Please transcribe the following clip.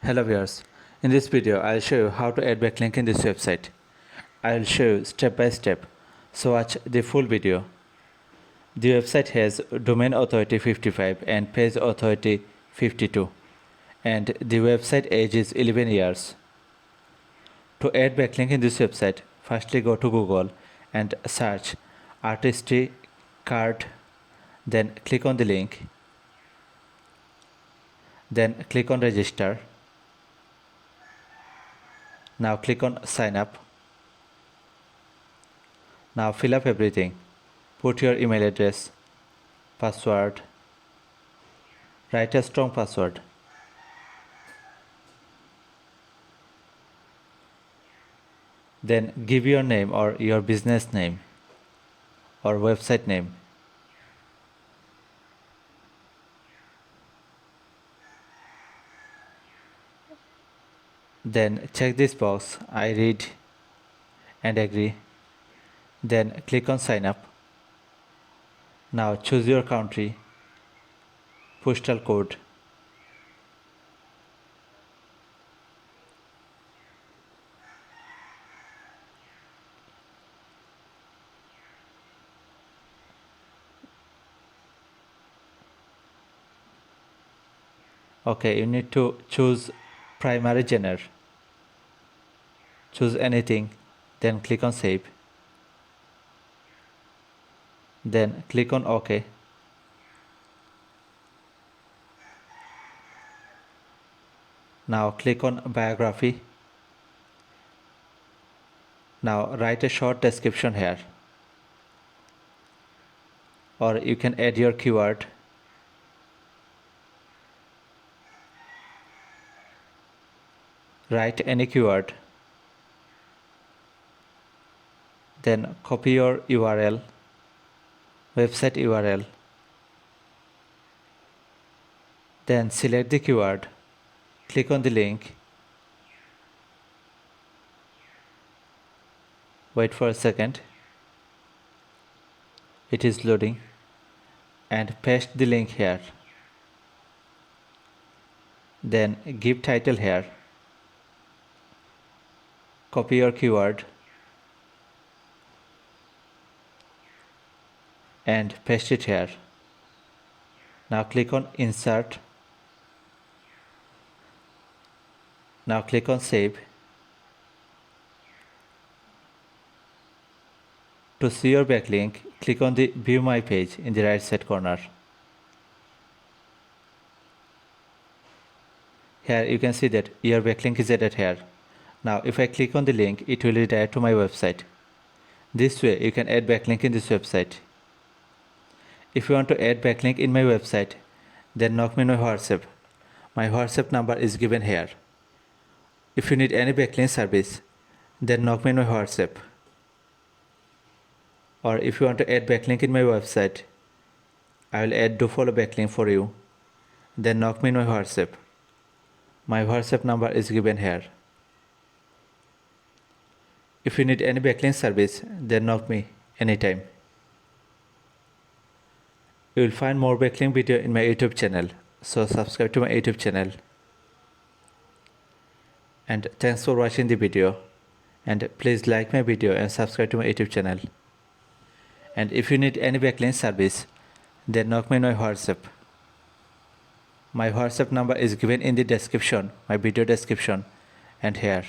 Hello viewers, in this video I'll show you how to add backlink in this website. I'll show you step by step, so watch the full video. The website has domain authority 55 and page authority 52 and the website age is 11 years. To add backlink in this website, firstly go to Google and search artistry card, then click on the link, then click on register. Now click on sign up. Now fill up everything. Put your email address, password, write a strong password. Then give your name or your business name or website name. Then check this box, I read and agree. Then click on sign up. Now choose your country, postal code. Okay, you need to choose primary genre. Choose anything, then click on save. Then click on OK. Now click on biography. Now write a short description here, or you can add your keyword. Write any keyword. Then copy your URL, website URL. Then select the keyword, click on the link. Wait for a second. It is loading. And paste the link here. Then give title here. Copy your keyword and paste it here. Now click on insert. Now click on save. To see your backlink, click on the view my page in the right side corner. Here you can see that your backlink is added here. Now if I click on the link, it will redirect to my website. This way you can add backlink in this website. If you want to add backlink in my website, then knock me on my WhatsApp. My WhatsApp number is given here. If you need any backlink service, then knock me on my WhatsApp. Or if you want to add backlink in my website, I will add dofollow backlink for you. Then knock me on my WhatsApp. My WhatsApp number is given here. If you need any backlink service, then knock me anytime. You will find more backlink video in my YouTube channel, so subscribe to my YouTube channel. And thanks for watching the video, and please like my video and subscribe to my YouTube channel. And if you need any backlink service, then knock me on my WhatsApp. My WhatsApp number is given in the description, my video description, and here.